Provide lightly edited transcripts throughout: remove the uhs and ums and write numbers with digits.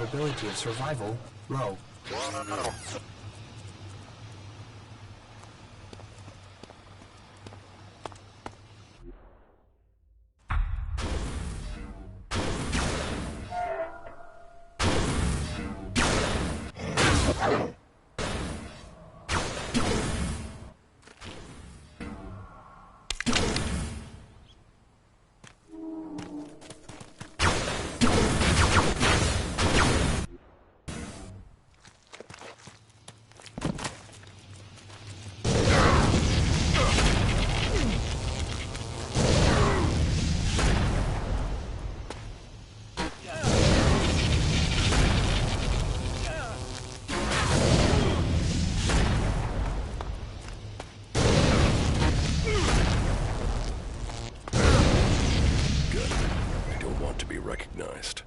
probability of survival low. Recognized.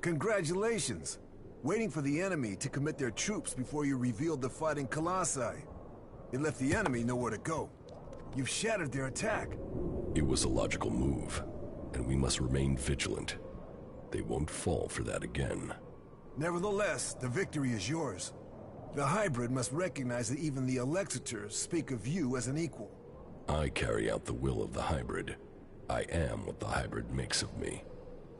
Congratulations! Waiting for the enemy to commit their troops before you revealed the fighting Colossi. It left the enemy nowhere to go. You've shattered their attack. It was a logical move, and we must remain vigilant. They won't fall for that again. Nevertheless, the victory is yours. The hybrid must recognize that even the Elexitors speak of you as an equal. I carry out the will of the hybrid. I am what the hybrid makes of me.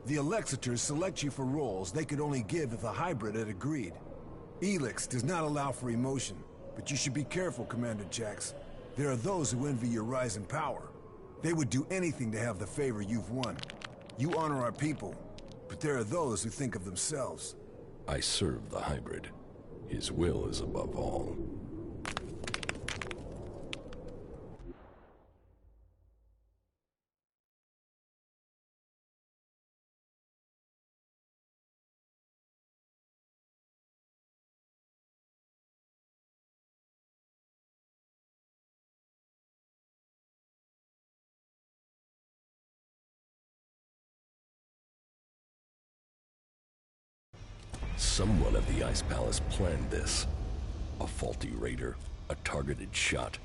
The Elexitors select you for roles they could only give if the hybrid had agreed. ELEX does not allow for emotion, but you should be careful, Commander Jax. There are those who envy your rise in power. They would do anything to have the favor you've won. You honor our people, but there are those who think of themselves. I serve the hybrid. His will is above all. Someone at the Ice Palace planned this. A faulty raider, a targeted shot.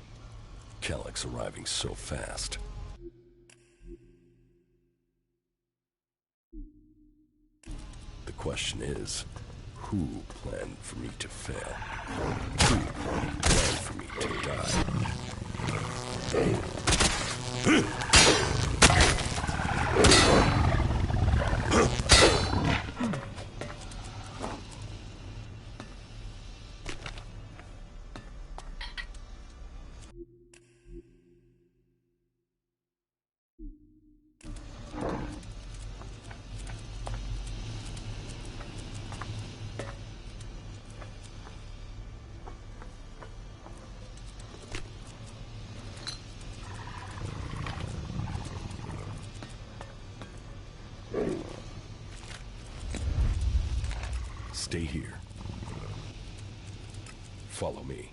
Calyx arriving so fast. The question is, who planned for me to fail? Who planned for me to die? Stay here. Follow me.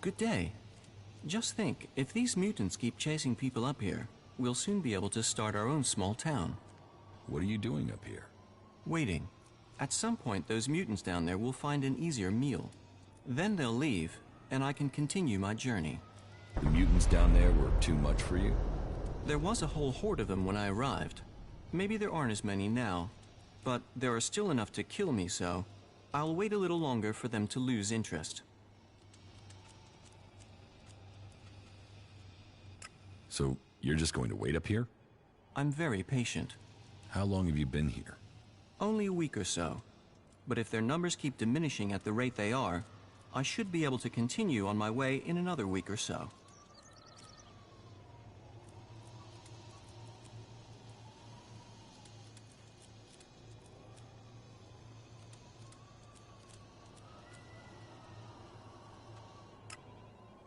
Good day. Just think, if these mutants keep chasing people up here, we'll soon be able to start our own small town. What are you doing up here? Waiting. At some point, those mutants down there will find an easier meal. Then they'll leave, and I can continue my journey. The mutants down there were too much for you? There was a whole horde of them when I arrived. Maybe there aren't as many now, but there are still enough to kill me, so I'll wait a little longer for them to lose interest. So, you're just going to wait up here? I'm very patient. How long have you been here? Only a week or so. But if their numbers keep diminishing at the rate they are, I should be able to continue on my way in another week or so.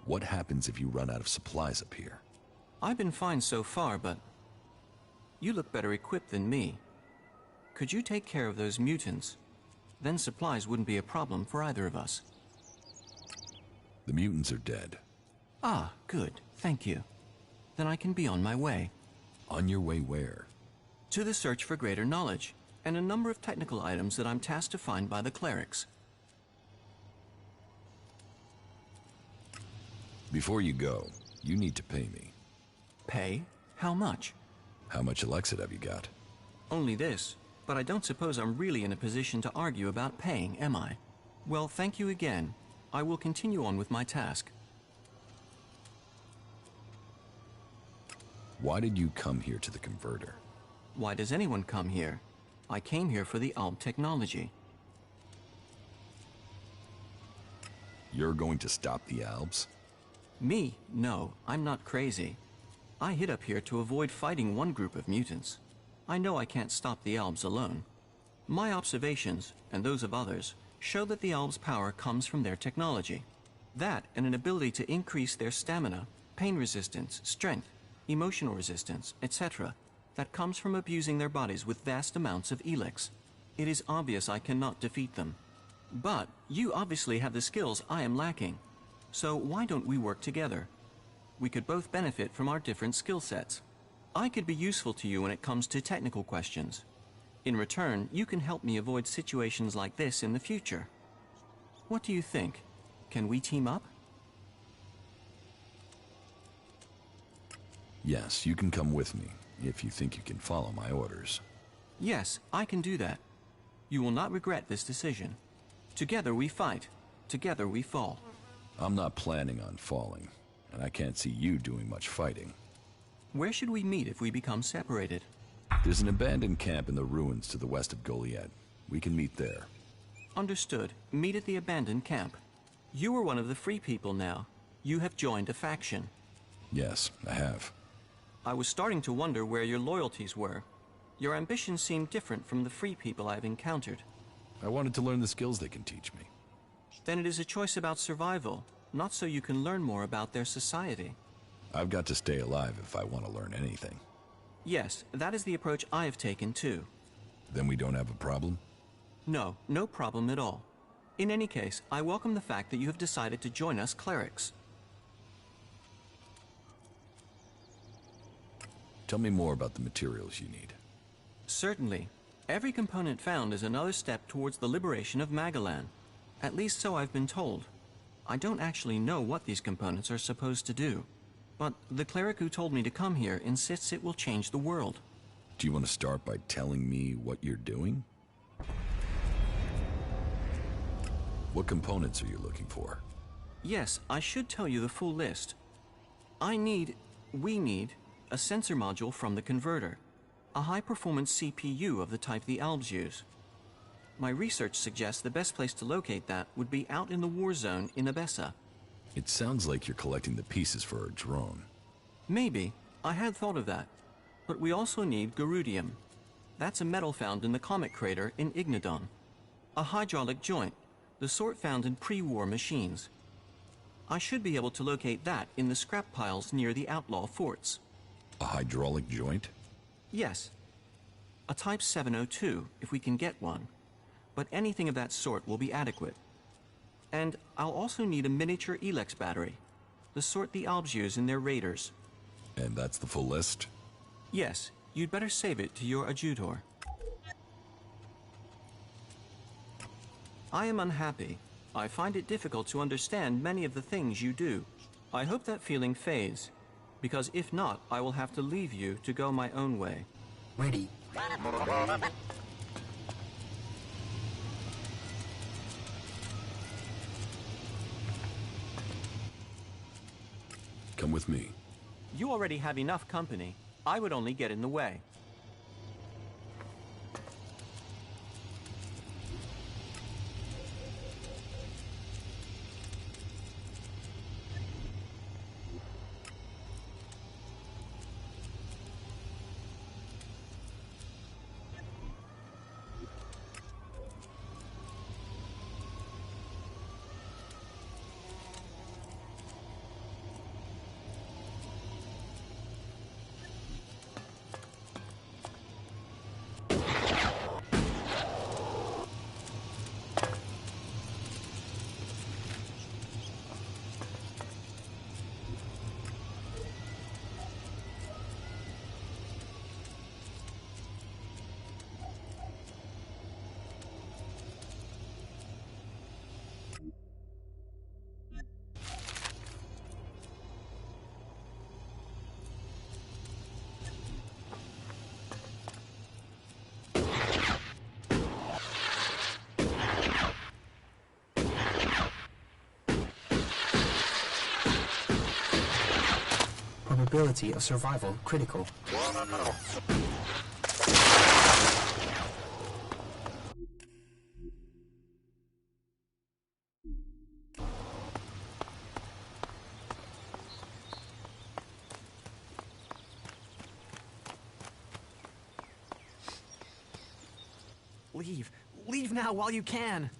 What happens if you run out of supplies up here? I've been fine so far, but you look better equipped than me. Could you take care of those mutants? Then supplies wouldn't be a problem for either of us. The mutants are dead. Ah, good. Thank you. Then I can be on my way. On your way where? To the search for greater knowledge, and a number of technical items that I'm tasked to find by the clerics. Before you go, you need to pay me. Pay? How much? How much Elexit have you got? Only this, but I don't suppose I'm really in a position to argue about paying, am I? Well, thank you again. I will continue on with my task. Why did you come here to the converter? Why does anyone come here? I came here for the Alb technology. You're going to stop the Albs? Me? No, I'm not crazy. I hid up here to avoid fighting one group of mutants. I know I can't stop the Albs alone. My observations, and those of others, show that the Albs' power comes from their technology. That and an ability to increase their stamina, pain resistance, strength, emotional resistance, etc. that comes from abusing their bodies with vast amounts of ELEX. It is obvious I cannot defeat them. But you obviously have the skills I am lacking. So why don't we work together? We could both benefit from our different skill sets. I could be useful to you when it comes to technical questions. In return, you can help me avoid situations like this in the future. What do you think? Can we team up? Yes, you can come with me, if you think you can follow my orders. Yes, I can do that. You will not regret this decision. Together we fight. Together we fall. I'm not planning on falling, and I can't see you doing much fighting. Where should we meet if we become separated? There's an abandoned camp in the ruins to the west of Goliad. We can meet there. Understood. Meet at the abandoned camp. You are one of the free people now. You have joined a faction. Yes, I have. I was starting to wonder where your loyalties were. Your ambitions seem different from the free people I've encountered. I wanted to learn the skills they can teach me. Then it is a choice about survival, not so you can learn more about their society. I've got to stay alive if I want to learn anything. Yes, that is the approach I have taken too. Then we don't have a problem? No, no problem at all. In any case, I welcome the fact that you have decided to join us clerics. Tell me more about the materials you need. Certainly. Every component found is another step towards the liberation of Magalan. At least so I've been told. I don't actually know what these components are supposed to do. But the cleric who told me to come here insists it will change the world. Do you want to start by telling me what you're doing? What components are you looking for? Yes, I should tell you the full list. We need, a sensor module from the converter. A high-performance CPU of the type the Albs use. My research suggests the best place to locate that would be out in the war zone in Abessa. It sounds like you're collecting the pieces for a drone. Maybe. I had thought of that. But we also need Garudium. That's a metal found in the comet crater in Ignodon. A hydraulic joint, the sort found in pre-war machines. I should be able to locate that in the scrap piles near the outlaw forts. A hydraulic joint? Yes. A Type 702, if we can get one. But anything of that sort will be adequate. And I'll also need a miniature ELEX battery, the sort the Albs use in their raiders. And that's the full list? Yes, you'd better save it to your adjutor. I am unhappy. I find it difficult to understand many of the things you do. I hope that feeling fades, because if not, I will have to leave you to go my own way. Ready. Come with me. You already have enough company. I would only get in the way. Probability of survival critical. Leave. Leave now while you can.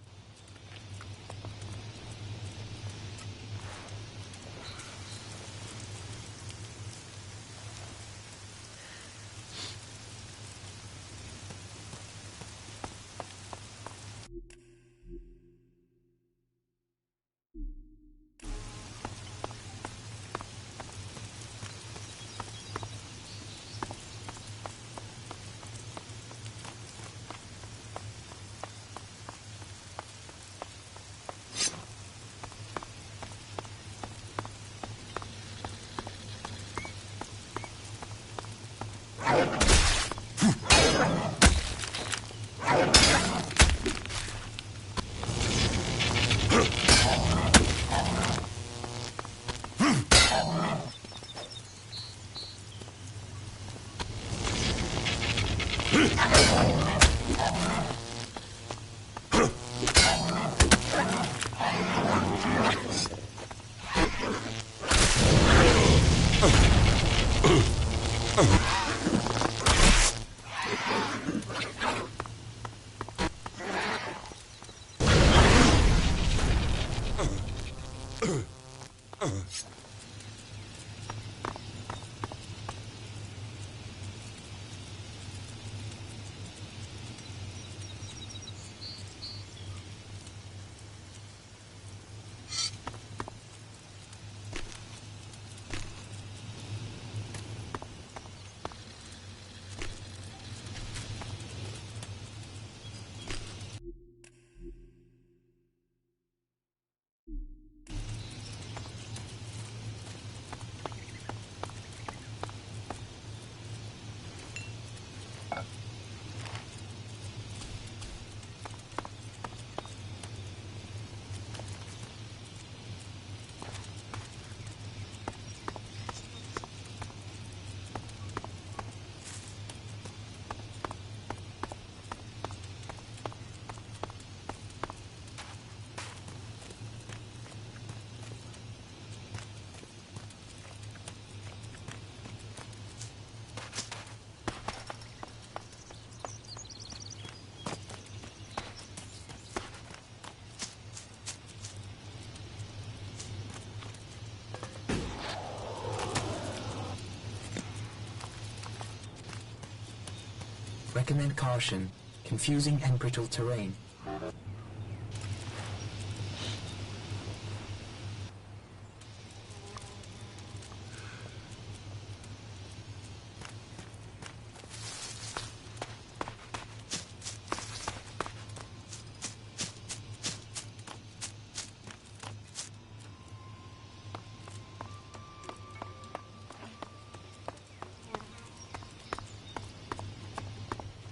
Recommend caution. Confusing and brittle terrain.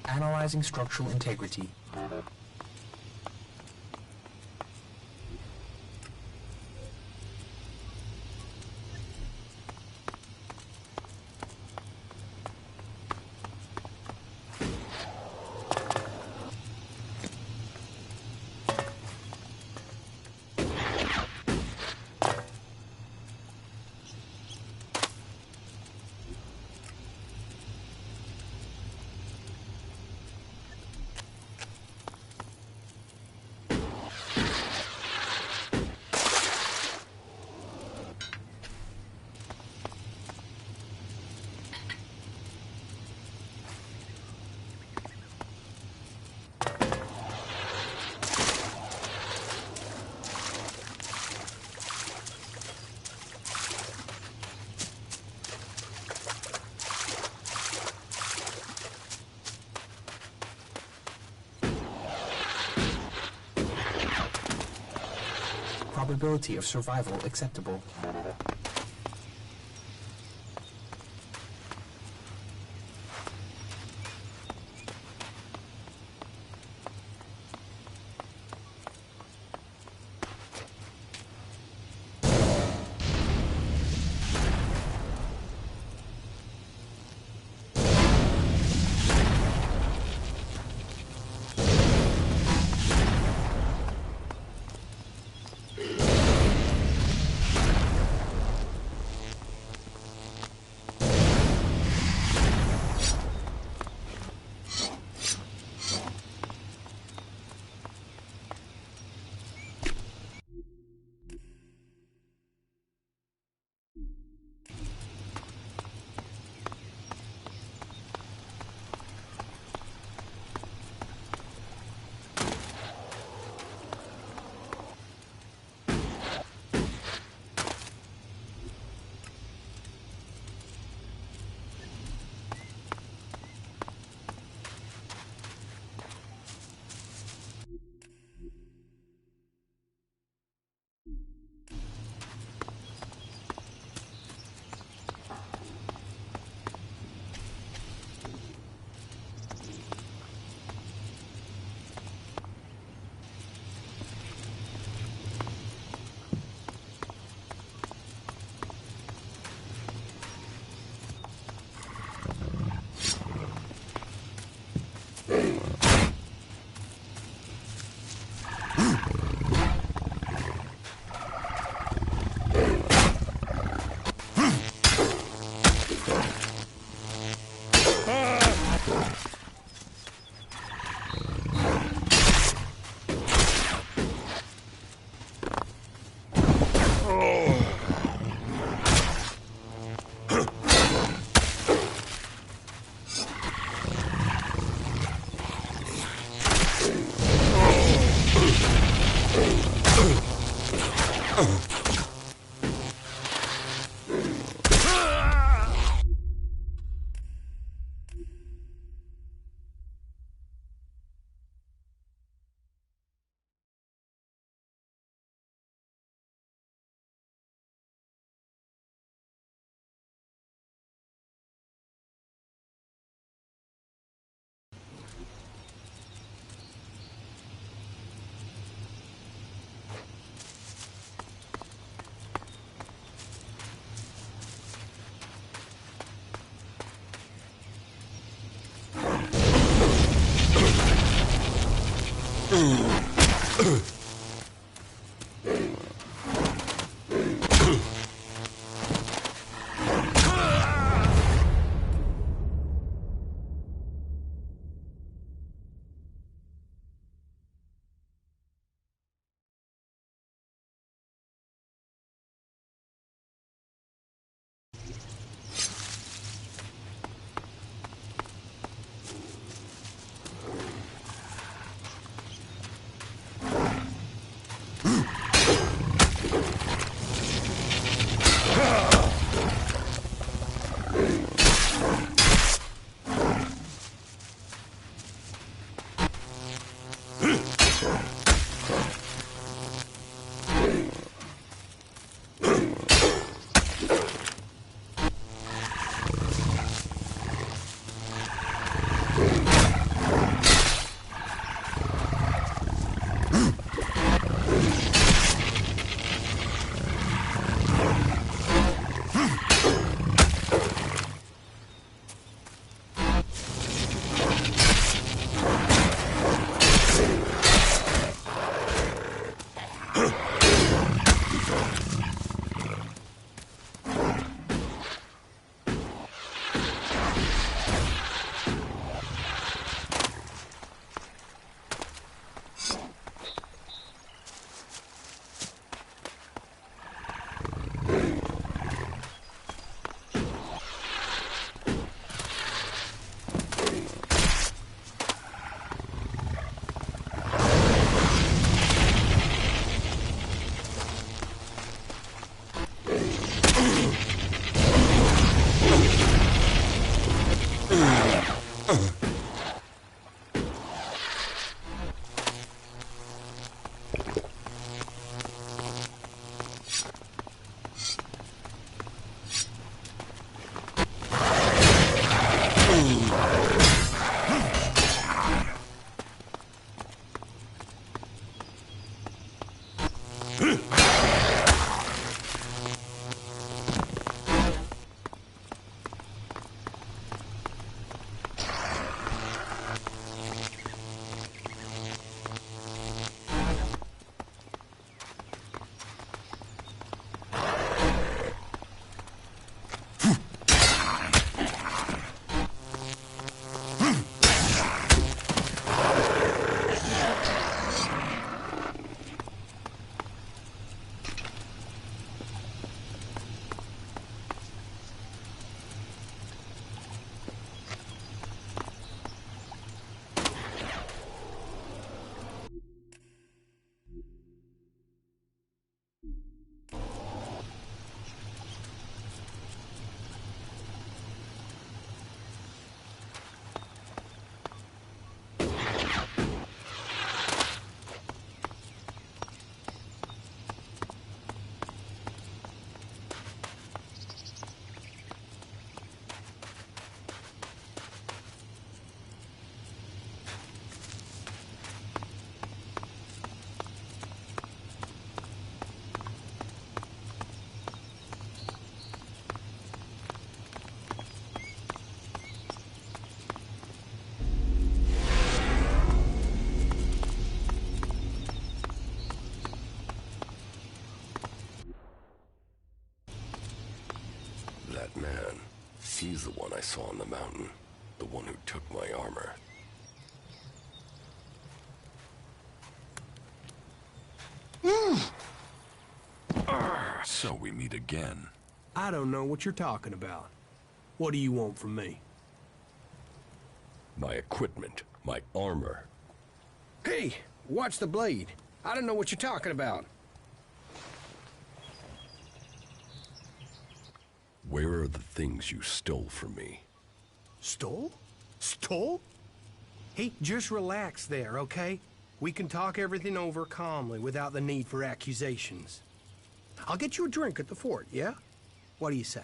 Analyzing structural integrity. Probability of survival acceptable. That man, he's the one I saw on the mountain. The one who took my armor. So we meet again. I don't know what you're talking about. What do you want from me? My equipment, my armor. Hey, watch the blade. I don't know what you're talking about. Where are the things you stole from me? Stole? Stole? Hey, just relax there, okay? We can talk everything over calmly without the need for accusations. I'll get you a drink at the fort, yeah? What do you say?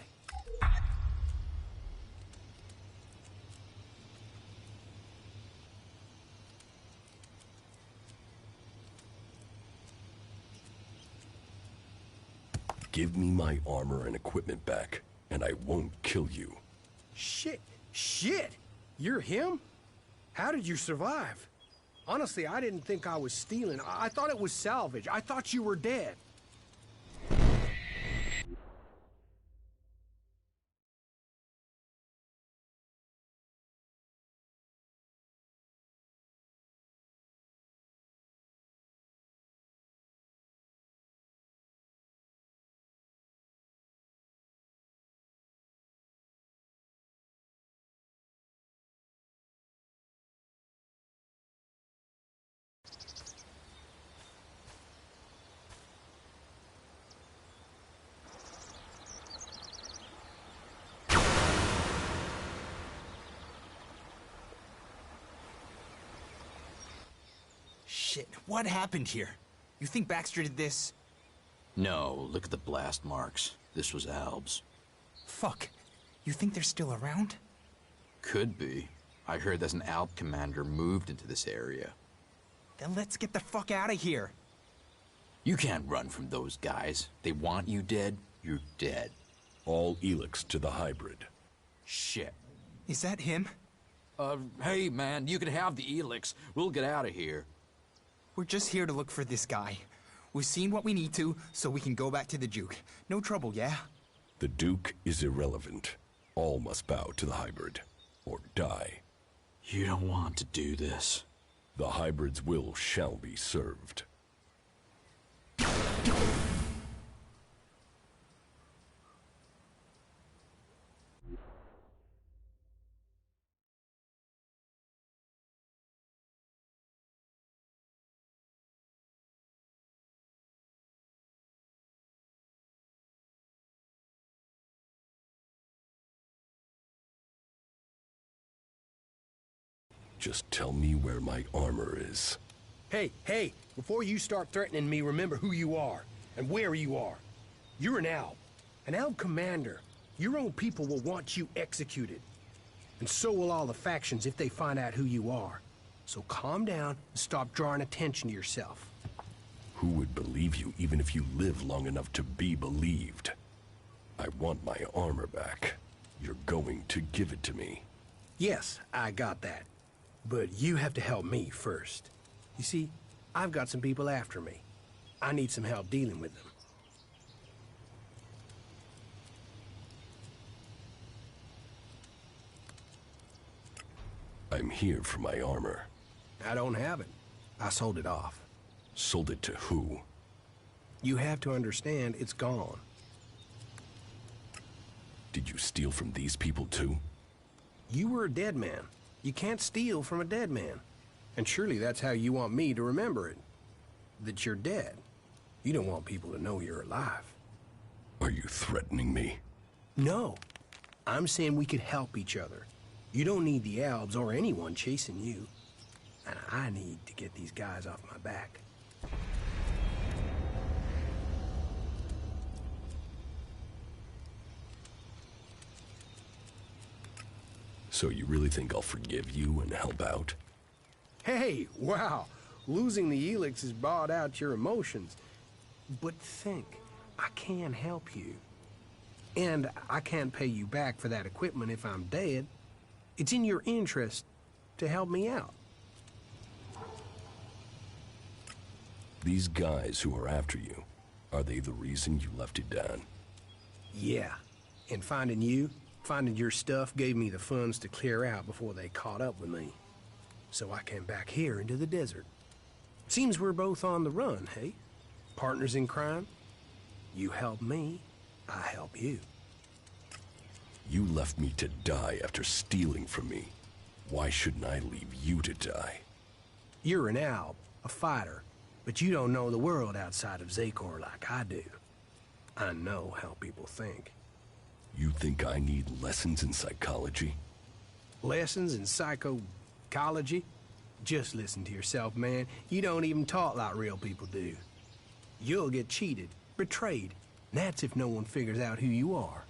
Give me my armor and equipment back, and I won't kill you. Shit! Shit! You're him? How did you survive? Honestly, I didn't think I was stealing. I thought it was salvage. I thought you were dead. Shit, what happened here? You think Baxter did this? No, look at the blast marks. This was Albs. Fuck. You think they're still around? Could be. I heard there's an Alb commander moved into this area. Then let's get the fuck out of here. You can't run from those guys. They want you dead, you're dead. All ELEX to the hybrid. Shit. Is that him? Hey man, you can have the ELEX. We'll get out of here. We're just here to look for this guy. We've seen what we need to, so we can go back to the Duke. No trouble, yeah? The Duke is irrelevant. All must bow to the hybrid, or die. You don't want to do this. The hybrid's will shall be served. Just tell me where my armor is. Hey, before you start threatening me, remember who you are and where you are. You're an Alb commander. Your own people will want you executed. And so will all the factions if they find out who you are. So calm down and stop drawing attention to yourself. Who would believe you even if you live long enough to be believed? I want my armor back. You're going to give it to me. Yes, I got that. But you have to help me first. You see, I've got some people after me. I need some help dealing with them. I'm here for my armor. I don't have it. I sold it off. Sold it to who? You have to understand, it's gone. Did you steal from these people too? You were a dead man. You can't steal from a dead man. And surely that's how you want me to remember it. That you're dead. You don't want people to know you're alive. Are you threatening me? No. I'm saying we could help each other. You don't need the Albs or anyone chasing you. And I need to get these guys off my back. So you really think I'll forgive you and help out? Hey, wow. Losing the ELEX has brought out your emotions. But think, I can help you. And I can't pay you back for that equipment if I'm dead. It's in your interest to help me out. These guys who are after you, are they the reason you left it down? Yeah. And finding your stuff gave me the funds to clear out before they caught up with me. So I came back here into the desert. Seems we're both on the run, hey? Partners in crime? You help me, I help you. You left me to die after stealing from me. Why shouldn't I leave you to die? You're an Alb, a fighter, but you don't know the world outside of Zakor like I do. I know how people think. You think I need lessons in psychology? Lessons in psychology? Just listen to yourself, man. You don't even talk like real people do. You'll get cheated, betrayed, and that's if no one figures out who you are.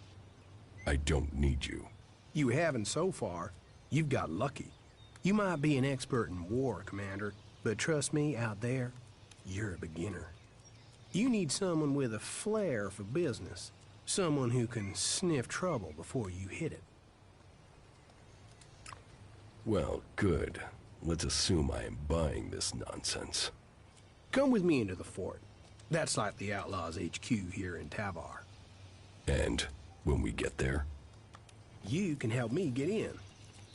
I don't need you. You haven't so far. You've got lucky. You might be an expert in war, Commander, but trust me, out there, you're a beginner. You need someone with a flair for business. Someone who can sniff trouble before you hit it. Well, good. Let's assume I am buying this nonsense. Come with me into the fort. That's like the Outlaws HQ here in Tavar. And when we get there? You can help me get in.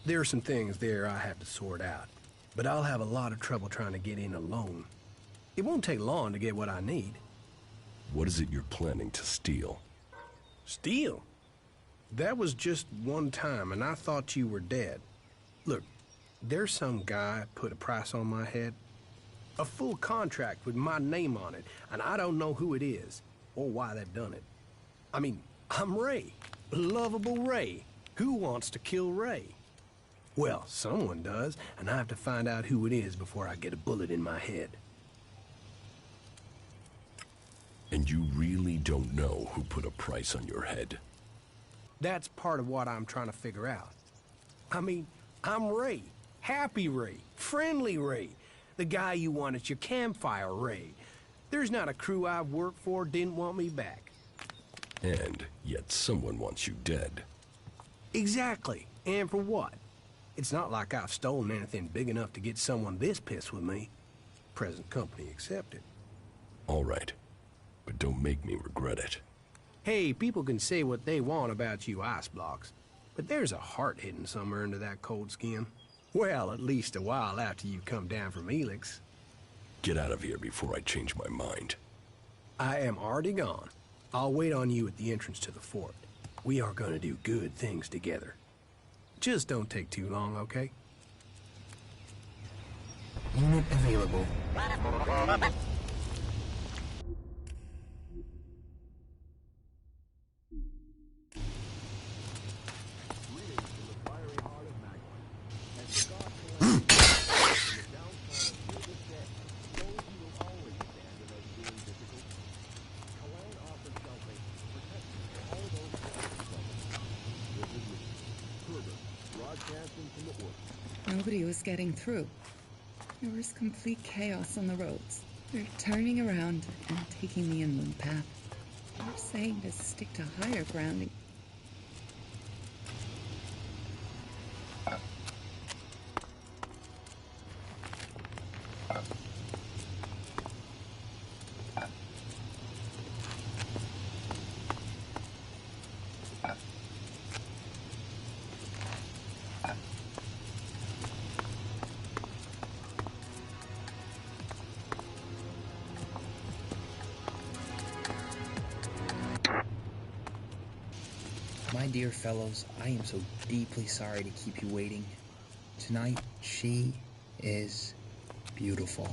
There are some things there I have to sort out, but I'll have a lot of trouble trying to get in alone. It won't take long to get what I need. What is it you're planning to steal? Steal? That was just one time, and I thought you were dead. Look, there's some guy put a price on my head. A full contract with my name on it, and I don't know who it is, or why they've done it. I mean, I'm Ray. Lovable Ray. Who wants to kill Ray? Well, someone does, and I have to find out who it is before I get a bullet in my head. And you really don't know who put a price on your head? That's part of what I'm trying to figure out. I mean, I'm Ray. Happy Ray. Friendly Ray. The guy you want at your campfire, Ray. There's not a crew I've worked for didn't want me back. And yet someone wants you dead. Exactly. And for what? It's not like I've stolen anything big enough to get someone this pissed with me. Present company accepted. All right. But don't make me regret it. Hey, people can say what they want about you ice blocks, but there's a heart hidden somewhere under that cold skin. Well, at least a while after you come down from ELEX. Get out of here before I change my mind. I am already gone. I'll wait on you at the entrance to the fort. We are gonna do good things together. Just don't take too long, okay? Unit available. Nobody was getting through. There was complete chaos on the roads. We're turning around and taking the inland path. You're saying to stick to higher ground. My dear fellows, I am so deeply sorry to keep you waiting. Tonight, she is beautiful.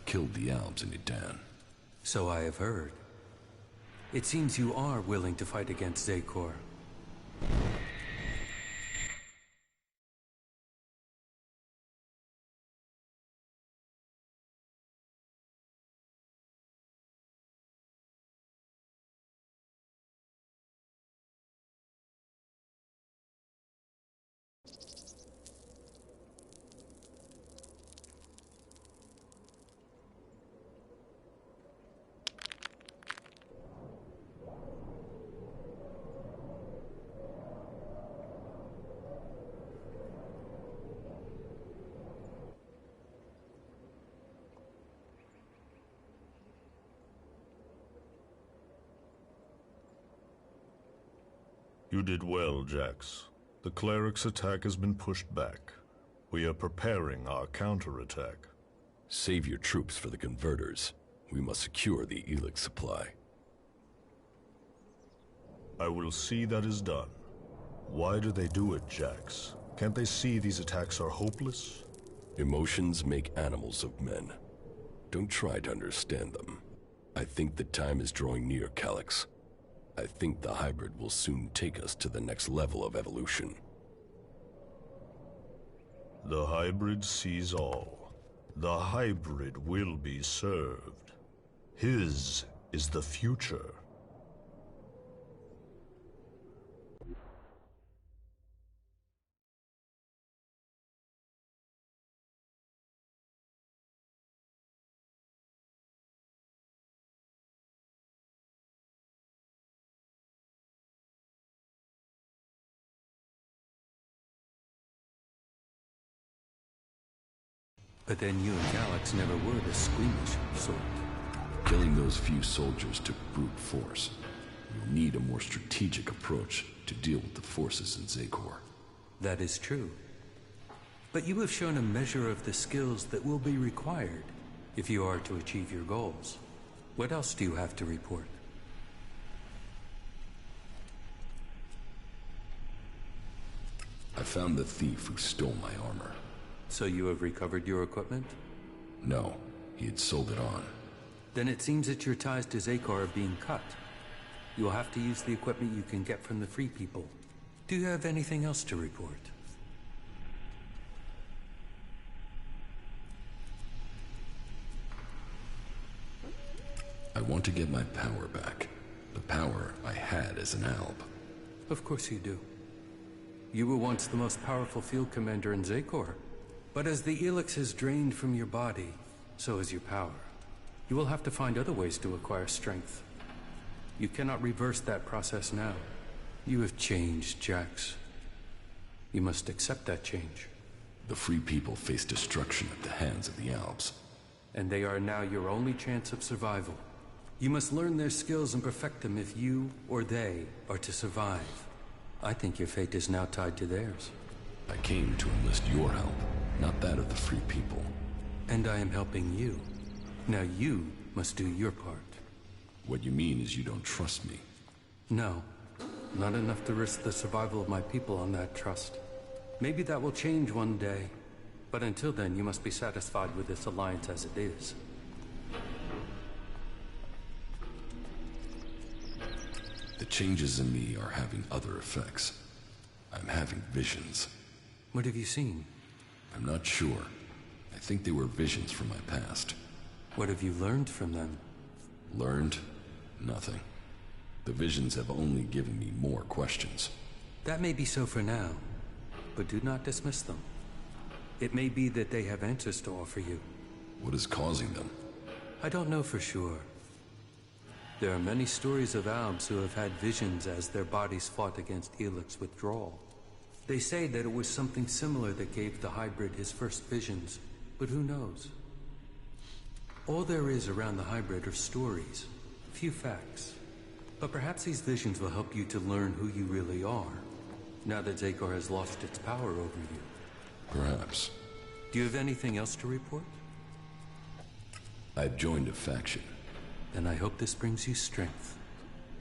killed the Albs in Idan. So I have heard. It seems you are willing to fight against Zakor. You did well, Jax. The cleric's attack has been pushed back. We are preparing our counterattack. Save your troops for the converters. We must secure the ELEX supply. I will see that is done. Why do they do it, Jax? Can't they see these attacks are hopeless? Emotions make animals of men. Don't try to understand them. I think the time is drawing near, Calyx. I think the hybrid will soon take us to the next level of evolution. The hybrid sees all. The hybrid will be served. His is the future. But then you and Calyx never were the squeamish sort. Killing those few soldiers took brute force. We'll need a more strategic approach to deal with the forces in Zakor. That is true. But you have shown a measure of the skills that will be required if you are to achieve your goals. What else do you have to report? I found the thief who stole my armor. So you have recovered your equipment? No, he had sold it on. Then it seems that your ties to Zakor are being cut. You will have to use the equipment you can get from the Free People. Do you have anything else to report? I want to get my power back. The power I had as an Alb. Of course you do. You were once the most powerful field commander in Zakor. But as the ELEX is drained from your body, so is your power. You will have to find other ways to acquire strength. You cannot reverse that process now. You have changed, Jax. You must accept that change. The Free People face destruction at the hands of the Albs. And they are now your only chance of survival. You must learn their skills and perfect them if you or they are to survive. I think your fate is now tied to theirs. I came to enlist your help, not that of the Free People. And I am helping you. Now you must do your part. What you mean is you don't trust me. No, not enough to risk the survival of my people on that trust. Maybe that will change one day, but until then you must be satisfied with this alliance as it is. The changes in me are having other effects. I'm having visions. What have you seen? I'm not sure. I think they were visions from my past. What have you learned from them? Learned? Nothing. The visions have only given me more questions. That may be so for now, but do not dismiss them. It may be that they have answers to offer you. What is causing them? I don't know for sure. There are many stories of Albs who have had visions as their bodies fought against ELEX withdrawal. They say that it was something similar that gave the hybrid his first visions, but who knows? All there is around the hybrid are stories, few facts. But perhaps these visions will help you to learn who you really are, now that Zakor has lost its power over you. Perhaps. Do you have anything else to report? I've joined a faction. Then I hope this brings you strength.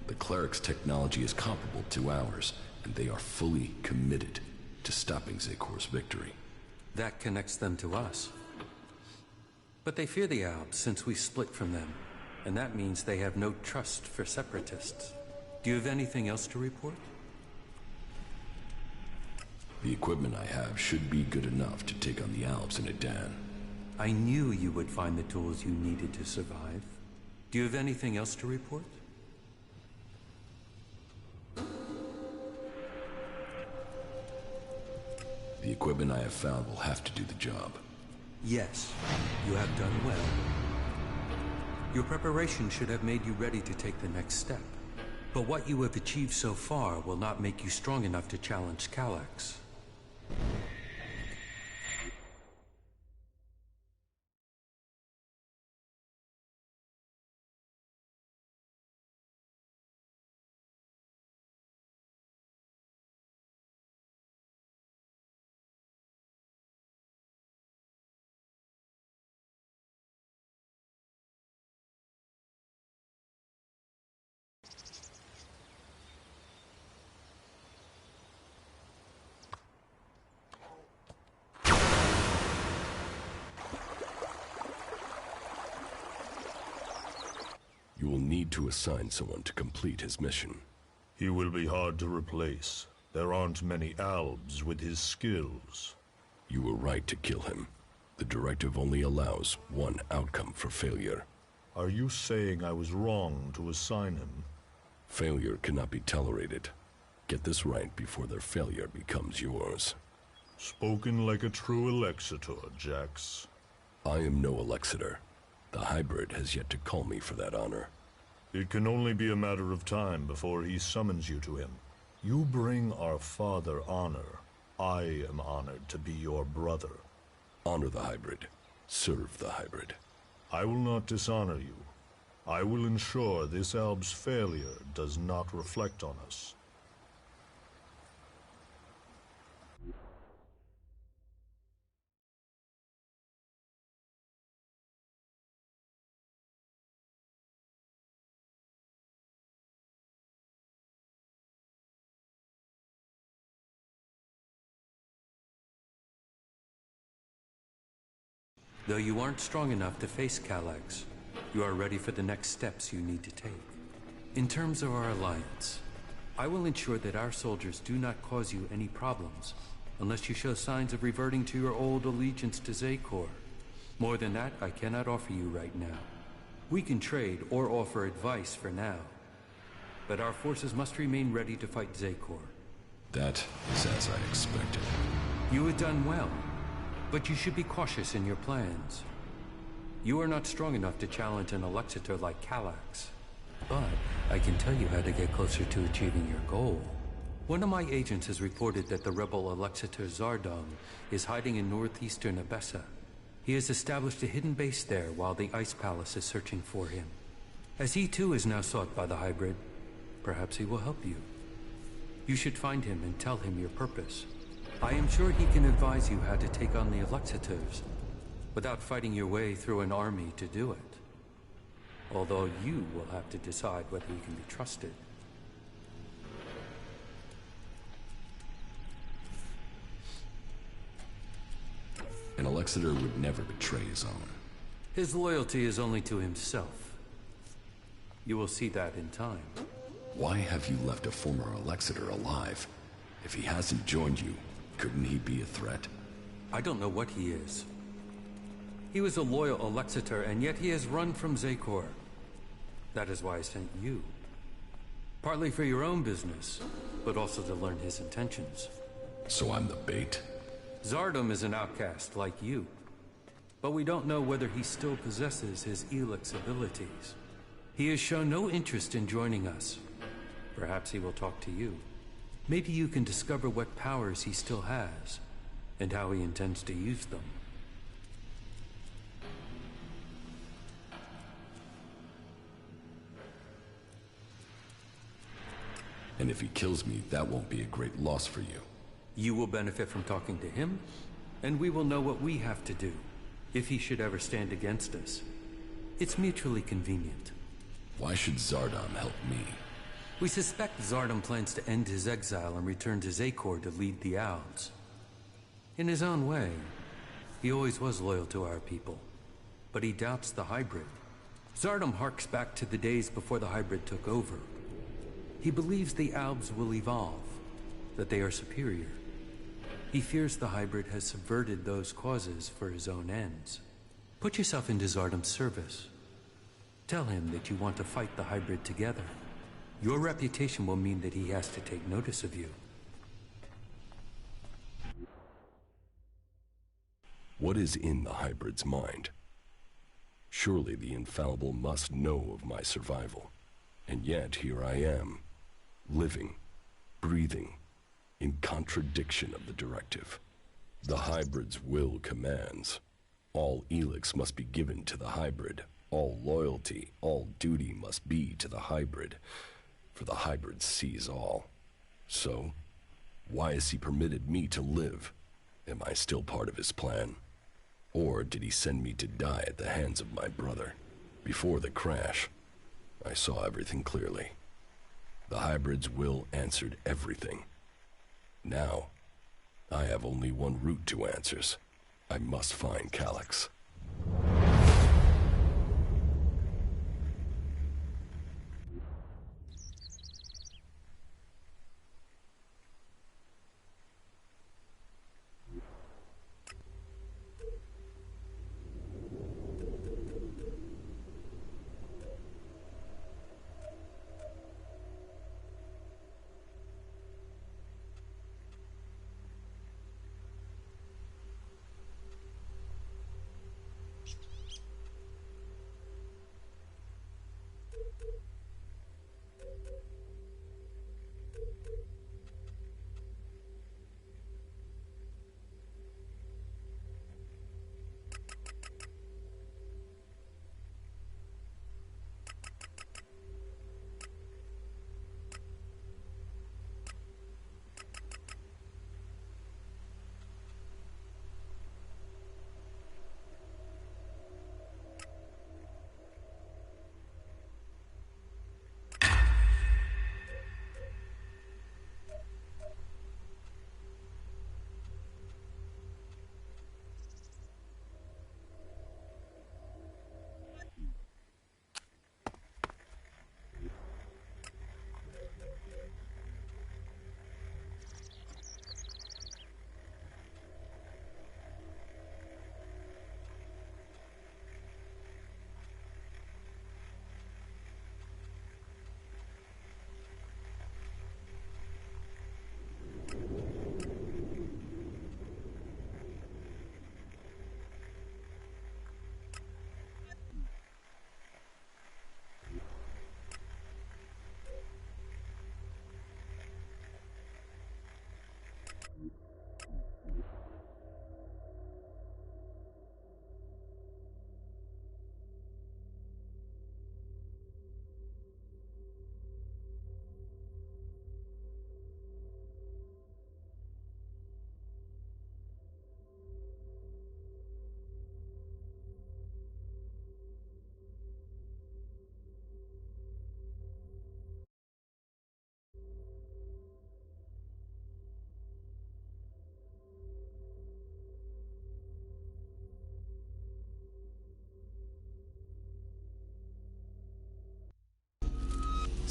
The cleric's technology is comparable to ours, and they are fully committed to stopping Zakor's victory. That connects them to us. But they fear the Alps since we split from them, and that means they have no trust for separatists. Do you have anything else to report? The equipment I have should be good enough to take on the Alps in a dan. I knew you would find the tools you needed to survive. Do you have anything else to report? The equipment I have found will have to do the job. Yes, you have done well. Your preparation should have made you ready to take the next step. But what you have achieved so far will not make you strong enough to challenge Calyx. You will need to assign someone to complete his mission. He will be hard to replace. There aren't many Albs with his skills. You were right to kill him. The directive only allows one outcome for failure. Are you saying I was wrong to assign him? Failure cannot be tolerated. Get this right before their failure becomes yours. Spoken like a true Alexitor, Jax. I am no Alexitor. The hybrid has yet to call me for that honor. It can only be a matter of time before he summons you to him. You bring our father honor. I am honored to be your brother. Honor the hybrid. Serve the hybrid. I will not dishonor you. I will ensure this Alb's failure does not reflect on us. Though you aren't strong enough to face Calyx, you are ready for the next steps you need to take. In terms of our alliance, I will ensure that our soldiers do not cause you any problems, unless you show signs of reverting to your old allegiance to Zakor. More than that, I cannot offer you right now. We can trade or offer advice for now, but our forces must remain ready to fight Zakor. That is as I expected. You have done well. But you should be cautious in your plans. You are not strong enough to challenge an Alexitor like Calyx. But I can tell you how to get closer to achieving your goal. One of my agents has reported that the rebel Alexitor Zardom is hiding in northeastern Abessa. He has established a hidden base there while the Ice Palace is searching for him. As he too is now sought by the hybrid, perhaps he will help you. You should find him and tell him your purpose. I am sure he can advise you how to take on the Alexitors, without fighting your way through an army to do it. Although you will have to decide whether he can be trusted. An Alexitor would never betray his own. His loyalty is only to himself. You will see that in time. Why have you left a former Alexitor alive? If he hasn't joined you, couldn't he be a threat? I don't know what he is. He was a loyal Alexitor, and yet he has run from Zakor. That is why I sent you. Partly for your own business, but also to learn his intentions. So I'm the bait? Zardom is an outcast like you. But we don't know whether he still possesses his ELEX abilities. He has shown no interest in joining us. Perhaps he will talk to you. Maybe you can discover what powers he still has, and how he intends to use them. And if he kills me, that won't be a great loss for you. You will benefit from talking to him, and we will know what we have to do, if he should ever stand against us. It's mutually convenient. Why should Zardom help me? We suspect Zardom plans to end his exile and return to Zakor to lead the Alps. In his own way, he always was loyal to our people. but he doubts the hybrid. Zardom harks back to the days before the hybrid took over. He believes the Albs will evolve, that they are superior. He fears the hybrid has subverted those causes for his own ends. Put yourself into Zardom's service. Tell him that you want to fight the hybrid together. Your reputation will mean that he has to take notice of you. What is in the hybrid's mind? Surely the infallible must know of my survival. And yet here I am, living, breathing, in contradiction of the directive. The hybrid's will commands. All ELEX must be given to the hybrid. All loyalty, all duty must be to the hybrid. For the hybrid sees all. So, why has he permitted me to live? Am I still part of his plan? Or did he send me to die at the hands of my brother? Before the crash, I saw everything clearly. The hybrid's will answered everything. Now, I have only one route to answers. I must find Calyx.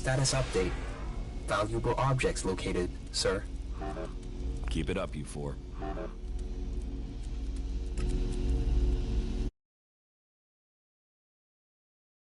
Status update. Valuable objects located, sir. Keep it up, you four.